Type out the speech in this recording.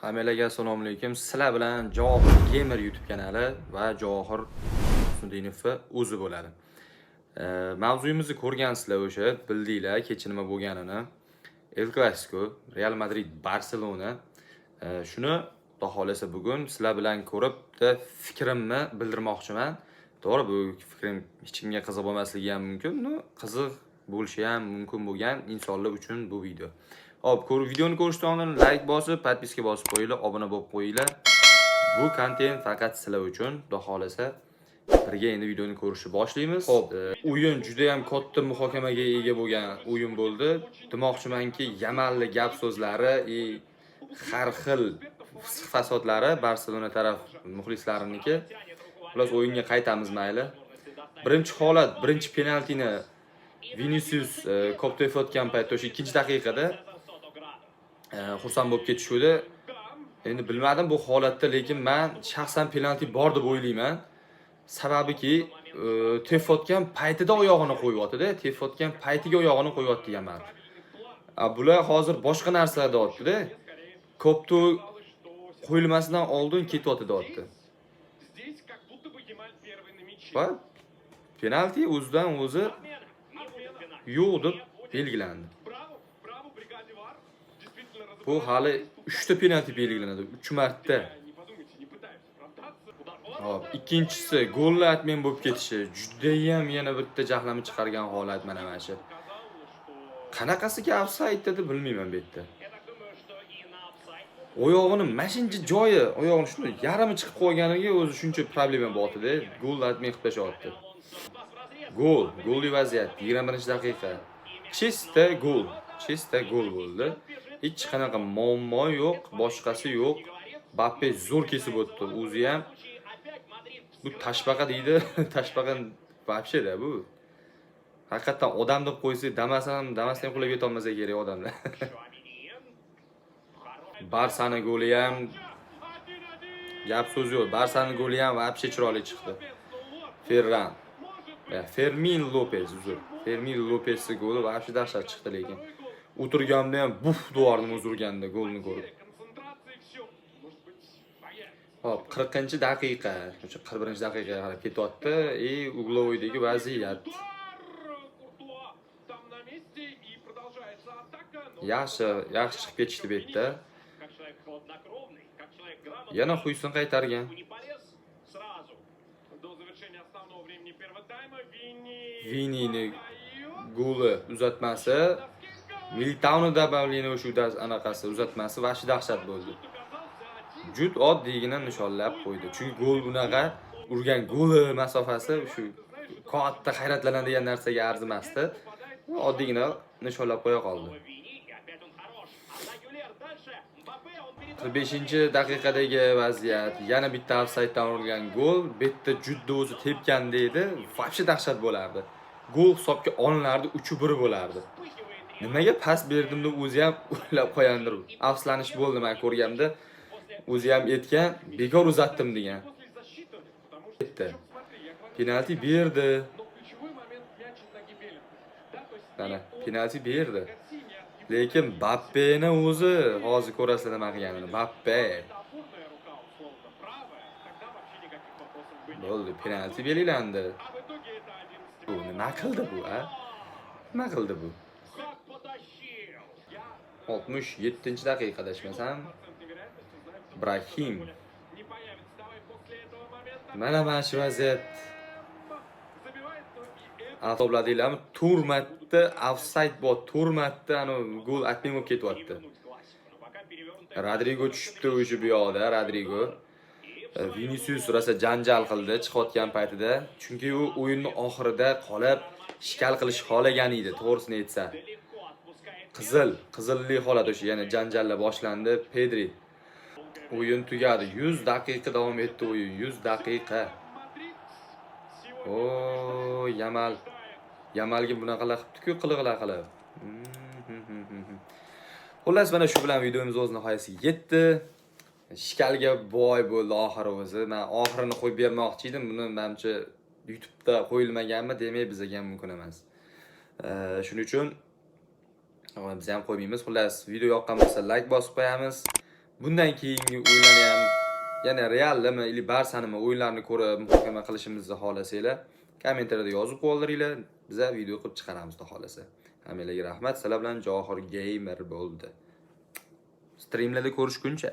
Hammalarga assalomu alaykum. Sizlar bilan Javohir Gamer YouTube kanali va Javohir Husnudinov o'zi bo'ladi. Mavzuyimizni ko'rgansizlar o'sha, bildinglar kecha nima bo'lganini. El Clasico, Real Madrid, Barcelona. Shuni Xudo xolasa bugun sizlar bilan ko'rib fikrimni bildirmoqchiman. To'g'ri, bu fikrim hech kimga qiziq bo'lmasligi ham mumkin, qiziq bo'lishi ham mumkin bo'lgan insonlar uchun bu video. Hop, videoni ko'rishdan oldin like bosib, podpiska bosib qo'yinglar, obuna bo'lib qo'yinglar. Bu kontent faqat sizlar uchun. Xudo xolasa birga endi videoni ko'rishni boshlaymiz. Hop, o'yin juda ham katta muhokamaga ega bo'lgan o'yin bo'ldi. Demoqchimanki, Yamalli gap so'zlari, har xil fasotlari Barselona taraf muxlislariniki. Xullas o'yinga qaytamiz mayli. Birinchi holat, birinchi penaltini Vinicius koptayotgan paytda o'sha 2-daqiqada xursand bo'lib ketishdi. Endi bilmadim bu holatda, lekin men shaxsan penalti bor deb o'ylayman. Sababiki tepayotgan paytida oyog'ini qo'yyapti-da, tepayotgan paytiga oyog'ini qo'yyapti Yamal. Bular hozir boshqa narsalar deyapti-da. Koptu qo'yilmasidan oldin ketyapti deyapti. Va penalti o'zidan o'zi yo'q deb belgilandi. Bu hali 3 ta penalti belgilanadi, 3 marta. Hop, ikkinchisi golni atmen bo'lib ketishi juda ham yana bitta jahlamni chiqargan holat mana shu. Qanaqasiga ofsayd dedi bilmayman bu yerda. Oyog'ini mashinchi joyi, oyog'ini shuni yarimi chiqib qo'yganiga o'zi shuncha problema bo'ldi-da, gol atmen qilib tashyapti. Golli vaziyat 21-daqiqa. Chista gol bo'ldi. Hech qanaqa muammo yo'q, boshqasi yo'q. Mbappe zo'r kesib o'tdi. O'zi ham bu tashbaqa deydi. Tashbaqa vobshe-da bu. Haqiqatan odam deb qo'ysa, damasdan qulab yeta olmasa kerak odamlar. Barsaning goli ham gap so'z yo'q. Barsaning goli ham vobshe chiroyli chiqdi. Fermin Lopesning goli vobshe dahshat chiqdi lekin. O'tirganda ham buf devorni uzurganda golni ko'rib. Hop, 40-daqiqa, o'sha 41-daqiqa qarab ketyapti. Uglovoydagi vaziyat. Yaxshi chiqib ketishdi bu yerda. Yana Huysin qaytargan. Vinining goli uzatmasi, Militao'ning dabalini o'sha anaqasi uzatmasi vashi dahshat bo'ldi. Jud oddiygina nishonlab qo'ydi. Chunki gol bunaqa urgan goli masofasi shu katta hayratlanadigan narsaga arzimasdi. Oddiygina nishonlab qo'ya qoldi. 45-daqiqadagi vaziyat, yana bitta ofsayddan urilgan gol, bitta Judda o'zi tepganda edi, vobshe dahshat bo'lardi. Gol hisobga olinardi, 3-1 bo'lardi. Nimaga pas berdim deb o'zi ham o'ylab qo'yandir. Afslanish bo'ldi men ko'rganimda. O'zi ham aytgan, bekor uzatdim degan. Penalti berdi. Mana penalti berdi. Lekin Mbappeni o'zi hozir ko'rasizlar nima qilganini. Mbappe. Bo'ldi, penalti belgilandi. Bu nima qildi bu, a? Nima qildi bu? 67-daqiqada adashmasam Brahim. Mana shu vaziyat. Avtobladinglarmi? Turmatda ofsayd bor, turmatda ana gol atmay bo'lib ketyapti. Rodrigo tushibdi o'sha bu yoqda, Rodrigo. Vinicius rosa janjal qildi chiqayotgan paytida, chunki u o'yinning oxirida qolib shikal qilish xohlagan edi, to'g'risini aytsa. Qizillik holat o'sha, yana janjallar boshlandi. Pedri o'yin tugadi. 100 daqiqa davom etdi o'yin, 100 daqiqa. O, Yamalga bunaqalar qilibdi-ku, qilig'lar qilib. Xullas, mana shu bilan videomiz o'z nihoyasiga yetdi. Shikalga boy bo'ldi oxiri o'zi. Men oxirini qo'yib bermoqchi edim. Buni menimcha YouTube'da qo'yilmaganmi, demak bizga ham mumkin emas. Shuning uchun biz ham qo'ymaymiz. Xullas, video yoqqan bo'lsa like bosib qo'yamiz. bundan keyingi o'yinlarni ham yana Real'mi, ili Barsanimi o'yinlarini ko'rib muhokama qilishimizni xohlasanglar, kommentariyada yozib qoldiringlar. Biz video qilib chiqaramiz xohlasa. Hammalarga rahmat. Sizlar bilan Johor Gamer bo'ldi. Streamlarda ko'rishguncha